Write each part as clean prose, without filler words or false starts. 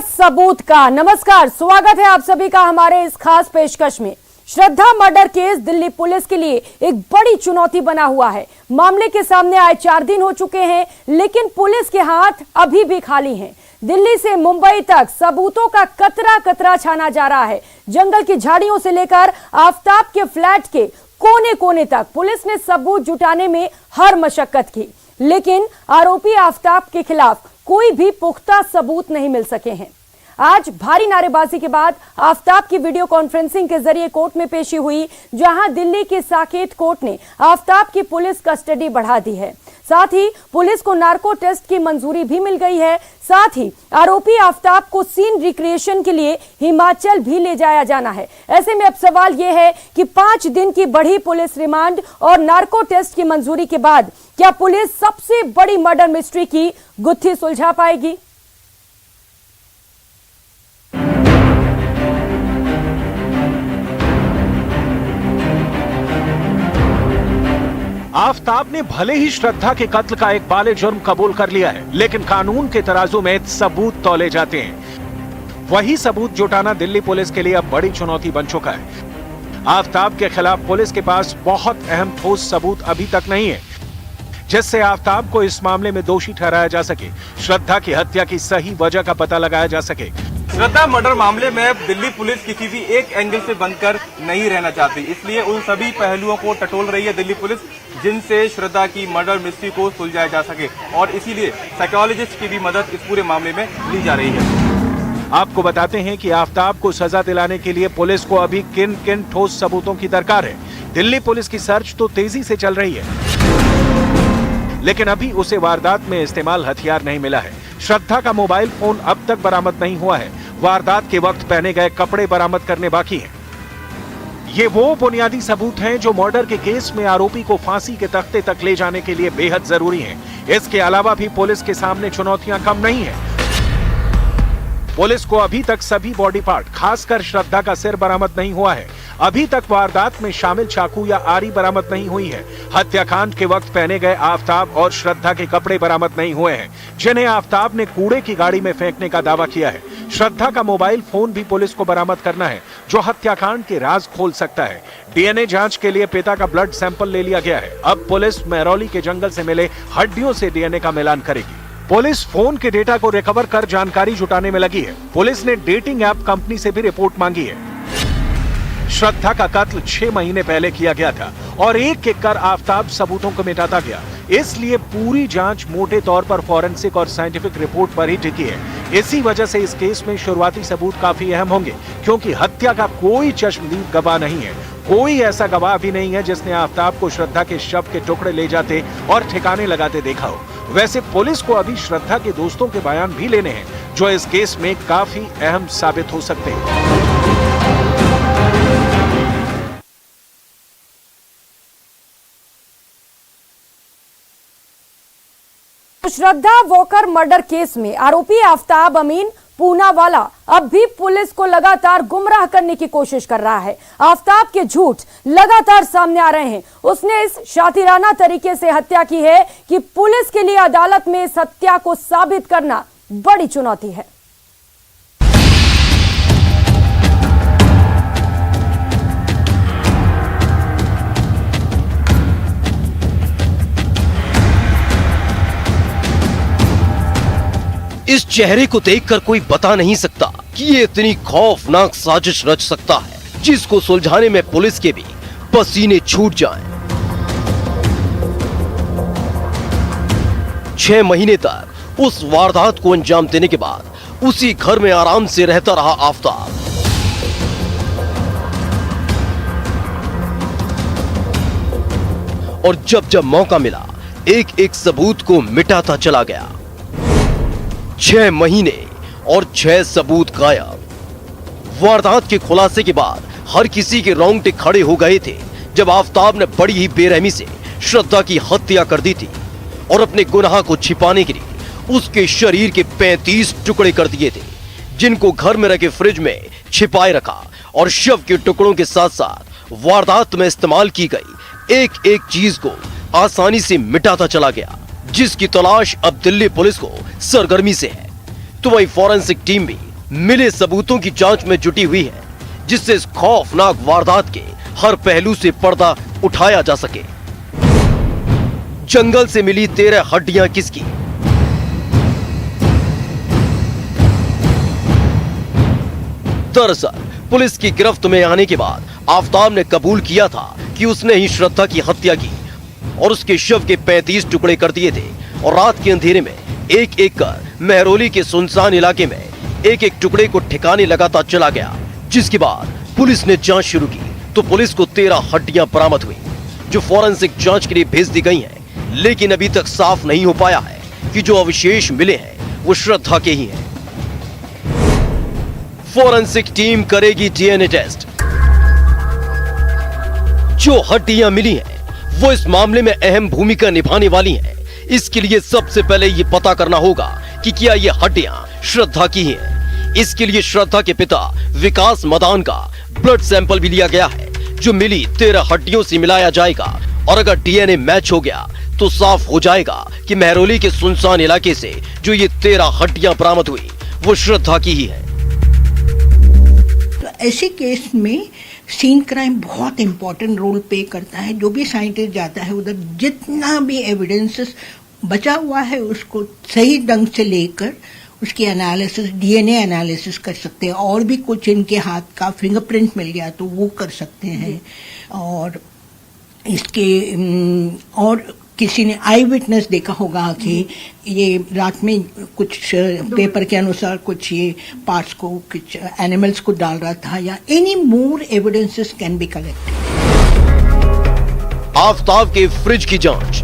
सबूत का। नमस्कार, स्वागत है आप सभी का हमारे इस खास पेशकश में। श्रद्धा मर्डर केस दिल्ली पुलिस के लिए एक बड़ी चुनौती बना हुआ है। मामले के सामने आए 4 दिन हो चुके हैं, लेकिन पुलिस के हाथ अभी भी खाली हैं। दिल्ली से मुंबई तक सबूतों का कतरा कतरा छाना जा रहा है। जंगल की झाड़ियों से लेकर आफताब के फ्लैट के कोने कोने तक पुलिस ने सबूत जुटाने में हर मशक्कत की, लेकिन आरोपी आफताब के खिलाफ कोई भी पुख्ता सबूत नहीं मिल सके हैं। आज भारी नारेबाजी के बाद आफताब की वीडियो कॉन्फ्रेंसिंग के जरिए कोर्ट में पेशी हुई, जहां दिल्ली की साकेत कोर्ट ने आफताब की पुलिस कस्टडी बढ़ा दी है। साथ ही पुलिस को नार्को टेस्ट की मंजूरी भी मिल गई है। साथ ही आरोपी आफताब को सीन रिक्रिएशन के लिए हिमाचल भी ले जाया जाना है। ऐसे में अब सवाल यह है कि 5 दिन की बढ़ी पुलिस रिमांड और नार्को टेस्ट की मंजूरी के बाद क्या पुलिस सबसे बड़ी मर्डर मिस्ट्री की गुत्थी सुलझा पाएगी? आफताब ने भले ही श्रद्धा के कत्ल का एक बाले जुर्म कबूल कर लिया है, लेकिन कानून के तराजू में सबूत तौले जाते हैं। वही सबूत जुटाना दिल्ली पुलिस के लिए अब बड़ी चुनौती बन चुका है। आफताब के खिलाफ पुलिस के पास बहुत अहम ठोस सबूत अभी तक नहीं है, जिससे आफताब को इस मामले में दोषी ठहराया जा सके, श्रद्धा की हत्या की सही वजह का पता लगाया जा सके। श्रद्धा मर्डर मामले में दिल्ली पुलिस किसी भी एक एंगल से बनकर नहीं रहना चाहती, इसलिए उन सभी पहलुओं को टटोल रही है दिल्ली पुलिस जिनसे श्रद्धा की मर्डर मिस्ट्री को सुलझाया जा सके, और इसीलिए साइकोलॉजिस्ट की भी मदद इस पूरे मामले में ली जा रही है। आपको बताते हैं कि आफताब को सजा दिलाने के लिए पुलिस को अभी किन किन ठोस सबूतों की दरकार है। दिल्ली पुलिस की सर्च तो तेजी से चल रही है, लेकिन अभी उसे वारदात में इस्तेमाल हथियार नहीं मिला है। श्रद्धा का मोबाइल फोन अब तक बरामद नहीं हुआ है। वारदात के वक्त पहने गए कपड़े बरामद करने बाकी हैं। ये वो बुनियादी सबूत हैं जो मर्डर के केस में आरोपी को फांसी के तख्ते तक ले जाने के लिए बेहद जरूरी हैं। इसके अलावा भी पुलिस के सामने चुनौतियां कम नहीं हैं। पुलिस को अभी तक सभी बॉडी पार्ट, खासकर श्रद्धा का सिर बरामद नहीं हुआ है। अभी तक वारदात में शामिल चाकू या आरी बरामद नहीं हुई है। हत्याकांड के वक्त पहने गए आफताब और श्रद्धा के कपड़े बरामद नहीं हुए हैं, जिन्हें आफताब ने कूड़े की गाड़ी में फेंकने का दावा किया है। श्रद्धा का मोबाइल फोन भी पुलिस को बरामद करना है, जो हत्याकांड के राज खोल सकता है। डीएनए जांच के लिए पिता का ब्लड सैंपल ले लिया गया है। अब पुलिस महरौली के जंगल से मिले हड्डियों से डीएनए का मिलान करेगी। पुलिस फोन के डेटा को रिकवर कर जानकारी जुटाने में लगी है। पुलिस ने डेटिंग ऐप कंपनी से भी रिपोर्ट मांगी है। श्रद्धा का कत्ल 6 महीने पहले किया गया था और एक कर आफताब सबूतों को मिटाता गया, इसलिए पूरी जांच मोटे तौर पर फॉरेंसिक और साइंटिफिक रिपोर्ट पर ही टिकी है। इसी वजह से इस केस में शुरुआती सबूत काफी अहम होंगे, क्योंकि हत्या का कोई चश्मदीद गवाह नहीं है। कोई ऐसा गवाह भी नहीं है जिसने आफताब को श्रद्धा के शव के टुकड़े ले जाते और ठिकाने लगाते देखा हो। वैसे पुलिस को अभी श्रद्धा के दोस्तों के बयान भी लेने हैं, जो इस केस में काफी अहम साबित हो सकते हैं। श्रद्धा वॉकर मर्डर केस में आरोपी आफताब अमीन पूनावाला अब भी पुलिस को लगातार गुमराह करने की कोशिश कर रहा है। आफताब के झूठ लगातार सामने आ रहे हैं। उसने इस शातिराना तरीके से हत्या की है कि पुलिस के लिए अदालत में इस हत्या को साबित करना बड़ी चुनौती है। इस चेहरे को देखकर कोई बता नहीं सकता कि ये इतनी खौफनाक साजिश रच सकता है, जिसको सुलझाने में पुलिस के भी पसीने छूट जाएं। 6 महीने तक उस वारदात को अंजाम देने के बाद उसी घर में आराम से रहता रहा आफताब। और जब जब मौका मिला, एक एक सबूत को मिटाता चला गया। 6 महीने और 6 सबूत गायब। वारदात के खुलासे के बाद हर किसी के रोंगटे खड़े हो गए थे, जब आफताब ने बड़ी ही बेरहमी से श्रद्धा की हत्या कर दी थी और अपने गुनाह को छिपाने के लिए उसके शरीर के 35 टुकड़े कर दिए थे, जिनको घर में रखे फ्रिज में छिपाए रखा और शव के टुकड़ों के साथ साथ वारदात में इस्तेमाल की गई एक एक चीज को आसानी से मिटाता चला गया, जिसकी तलाश अब दिल्ली पुलिस को सरगर्मी से है। तो वही फॉरेंसिक टीम भी मिले सबूतों की जांच में जुटी हुई है, जिससे इस खौफनाक वारदात के हर पहलू से पर्दा उठाया जा सके। जंगल से मिली 13 हड्डियां किसकी? दरअसल पुलिस की गिरफ्त में आने के बाद आफताब ने कबूल किया था कि उसने ही श्रद्धा की हत्या की और उसके शव के 35 टुकड़े कर दिए थे और रात के अंधेरे में एक एक कर मेहरौली के सुनसान इलाके में एक एक टुकड़े को ठिकाने लगाता चला गया। जिसके बाद पुलिस ने जांच शुरू की तो पुलिस को 13 हड्डियां बरामद हुई, जो फॉरेंसिक जांच के लिए भेज दी गई हैं। लेकिन अभी तक साफ नहीं हो पाया है कि जो अवशेष मिले हैं वो श्रद्धा के ही हैं। फॉरेंसिक टीम करेगी डीएनए टेस्ट। जो हड्डियां मिली हैं वो इस मामले में अहम भूमिका निभाने वाली हैं। इसके लिए सबसे पहले ये पता करना होगा कि क्या ये हड्डियां श्रद्धा की हैं। इसके लिए श्रद्धा के पिता विकास मदान का ब्लड सैंपल भी लिया गया है, जो मिली 13 हड्डियों से मिलाया जाएगा और अगर डीएनए मैच हो गया तो साफ हो जाएगा कि मेहरौली के सुनसान इलाके से जो ये 13 हड्डियां बरामद हुई वो श्रद्धा की ही है। तो ऐसे केस में सीन क्राइम बहुत इंपॉर्टेंट रोल प्ले करता है। जो भी साइंटिस्ट जाता है उधर जितना भी एविडेंसेस बचा हुआ है उसको सही ढंग से लेकर उसकी एनालिसिस, डीएनए एनालिसिस कर सकते हैं। और भी कुछ इनके हाथ का फिंगरप्रिंट मिल गया तो वो कर सकते हैं। और इसके और किसी ने आई विटनेस देखा होगा कि ये रात में कुछ पेपर के अनुसार कुछ ये पार्ट्स को कुछ एनिमल्स को डाल रहा था, या any more evidences can be collected. Aftab के फ्रिज की जांच।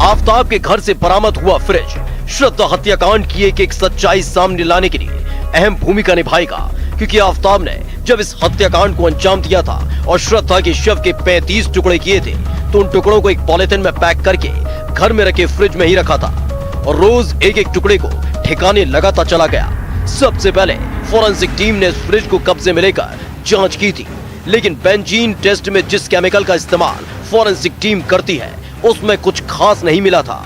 आफताब के घर से बरामद हुआ फ्रिज श्रद्धा हत्याकांड की एक सच्चाई सामने लाने के लिए अहम भूमिका निभाएगा, क्योंकि आफताब ने जब इस हत्याकांड को अंजाम दिया था और श्रद्धा के शव के 35 टुकड़े किए थे तो उन टुकड़ों को एक पॉलिथीन में पैक करके घर में रखे फ्रिज में ही रखा था और रोज एक एक टुकड़े को ठिकाने लगाता चला गया। सबसे पहले फॉरेंसिक टीम ने इस फ्रिज को कब्जे में लेकर जांच की थी, लेकिन बेंजीन टेस्ट में जिस केमिकल का इस्तेमाल फॉरेंसिक टीम करती है उसमें कुछ खास नहीं मिला था,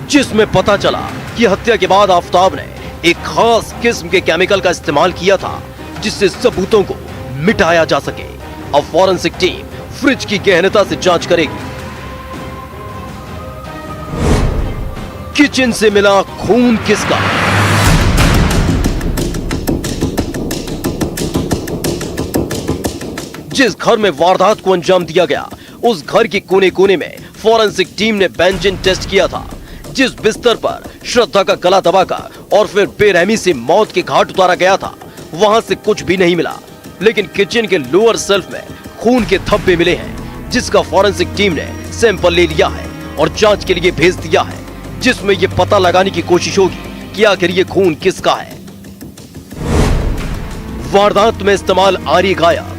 जिसमें पता चला कि हत्या के बाद आफताब ने एक खास किस्म के केमिकल का इस्तेमाल किया था जिससे सबूतों को मिटाया जा सके। अब फॉरेंसिक टीम फ्रिज की गहनता से जांच करेगी। किचन से मिला खून किसका? जिस घर में वारदात को अंजाम दिया गया उस घर के कोने कोने में फॉरेंसिक टीम ने बेंजीन टेस्ट किया था। जिस बिस्तर पर श्रद्धा का गला दबाकर और फिर बेरहमी से मौत के घाट उतारा गया था वहां से कुछ भी नहीं मिला, लेकिन किचन के लोअर शेल्फ में खून के धब्बे मिले हैं, जिसका फॉरेंसिक टीम ने सैंपल ले लिया है और जांच के लिए भेज दिया है, जिसमें यह पता लगाने की कोशिश होगी कि आखिर ये खून किसका है। वारदात में इस्तेमाल आरी गायब।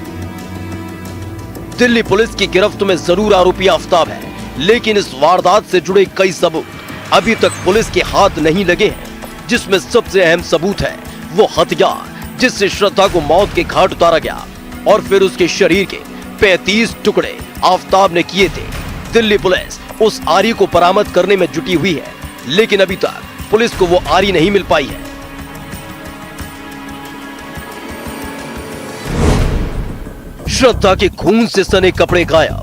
दिल्ली पुलिस की गिरफ्त में जरूर आरोपी आफताब है, लेकिन इस वारदात से जुड़े कई सबूत अभी तक पुलिस के हाथ नहीं लगे हैं, जिसमें सबसे अहम सबूत है वो हथियार जिससे श्रद्धा को मौत के घाट उतारा गया और फिर उसके शरीर के 35 टुकड़े आफताब ने किए थे। दिल्ली पुलिस उस आरी को बरामद करने में जुटी हुई है, लेकिन अभी तक पुलिस को वो आरी नहीं मिल पाई है। श्रद्धा के खून से सने कपड़े गायब।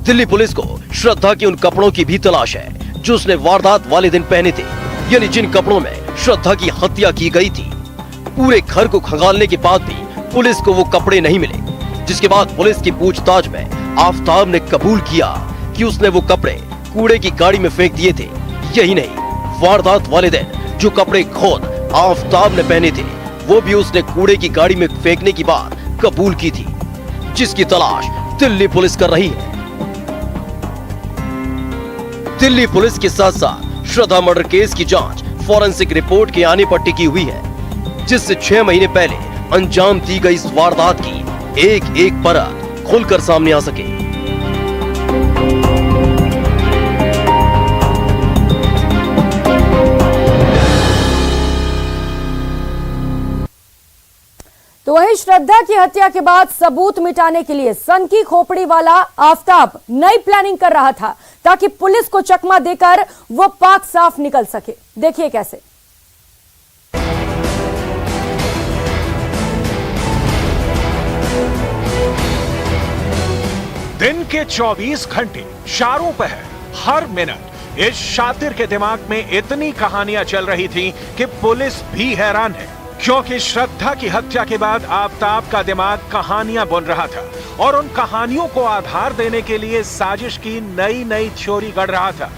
दिल्ली पुलिस को श्रद्धा के उन कपड़ों की भी तलाश है जो उसने वारदात वाले दिन पहने थे, यानी जिन कपड़ों में श्रद्धा की हत्या की गई थी। पूरे घर को खंगालने के बाद भी पुलिस को वो कपड़े नहीं मिले, जिसके बाद पुलिस की पूछताछ में आफताब ने कबूल किया कि उसने वो कपड़े कूड़े की गाड़ी में फेंक दिए थे। यही नहीं, वारदात वाले दिन जो कपड़े खुद आफताब ने पहने थे वो भी उसने कूड़े की गाड़ी में फेंकने की बात कबूल की थी, जिसकी तलाश दिल्ली पुलिस कर रही है। दिल्ली पुलिस के साथ साथ श्रद्धा मर्डर केस की जांच फॉरेंसिक रिपोर्ट के आने पर टिकी हुई है, जिससे 6 महीने पहले अंजाम दी गई इस वारदात की एक एक परत खुलकर सामने आ सके। तो वही श्रद्धा की हत्या के बाद सबूत मिटाने के लिए सन की खोपड़ी वाला आफताब नई प्लानिंग कर रहा था ताकि पुलिस को चकमा देकर वो पाक साफ निकल सके। देखिए कैसे। दिन के 24 घंटे चारों पहर हर मिनट इस शातिर के दिमाग में इतनी कहानियां चल रही थी कि पुलिस भी हैरान है, क्योंकि श्रद्धा की हत्या के बाद आफताब का दिमाग कहानियां बुन रहा था और उन कहानियों को आधार देने के लिए साजिश की नई नई थ्योरी गढ़ रहा था।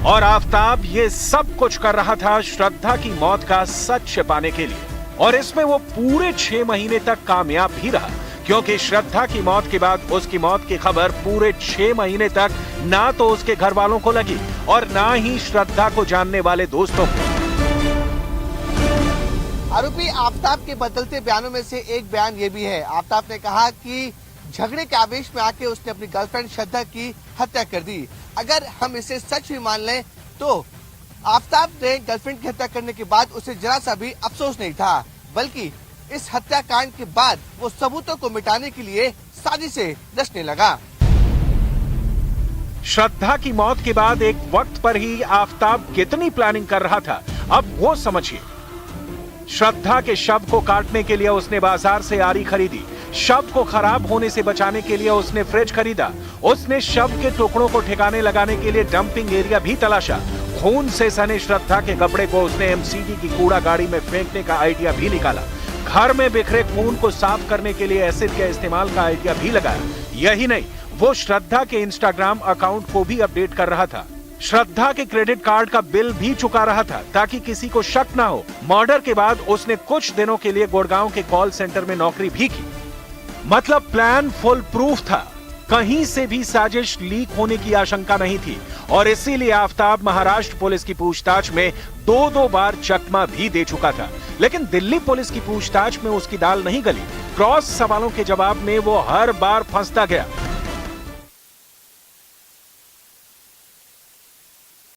और आफताब ये सब कुछ कर रहा था श्रद्धा की मौत का सच छिपाने के लिए, और इसमें वो पूरे 6 महीने तक कामयाब भी रहा, क्योंकि श्रद्धा की मौत के बाद उसकी मौत की खबर पूरे 6 महीने तक ना तो उसके घर वालों को लगी और ना ही श्रद्धा को जानने वाले दोस्तों को। आरोपी आफताब के बदलते बयानों में से एक बयान ये भी है। आफताब ने कहा कि झगड़े के आवेश में आके उसने अपनी गर्लफ्रेंड श्रद्धा की हत्या कर दी। अगर हम इसे सच भी मान लें तो आफताब ने गर्लफ्रेंड की हत्या करने के बाद उसे जरा सा भी अफसोस नहीं था, बल्कि इस हत्याकांड के बाद वो सबूतों को मिटाने के लिए साजिशें रचने लगा। श्रद्धा की मौत के बाद एक वक्त पर ही आफताब कितनी प्लानिंग कर रहा था, अब वो समझिए। श्रद्धा के शव को काटने के लिए उसने बाजार से आरी खरीदी, शव को खराब होने से बचाने के लिए उसने फ्रिज खरीदा, उसने शव के टुकड़ों को ठिकाने लगाने के लिए डंपिंग एरिया भी तलाशा, खून से सने श्रद्धा के कपड़े को उसने एमसीडी की कूड़ा गाड़ी में फेंकने का आइडिया भी निकाला, घर में बिखरे खून को साफ करने के लिए एसिड के इस्तेमाल का आइडिया भी लगाया। यही नहीं, वो श्रद्धा के इंस्टाग्राम अकाउंट को भी अपडेट कर रहा था, श्रद्धा के क्रेडिट कार्ड का बिल भी चुका रहा था ताकि किसी को शक ना हो। मर्डर के बाद उसने कुछ दिनों के लिए गुड़गांव के कॉल सेंटर में नौकरी भी की। मतलब प्लान फुल प्रूफ था, कहीं से भी साजिश लीक होने की आशंका नहीं थी, और इसीलिए आफताब महाराष्ट्र पुलिस की पूछताछ में 2-2 बार चकमा भी दे चुका था। लेकिन दिल्ली पुलिस की पूछताछ में उसकी दाल नहीं गली, क्रॉस सवालों के जवाब में वो हर बार फंसता गया।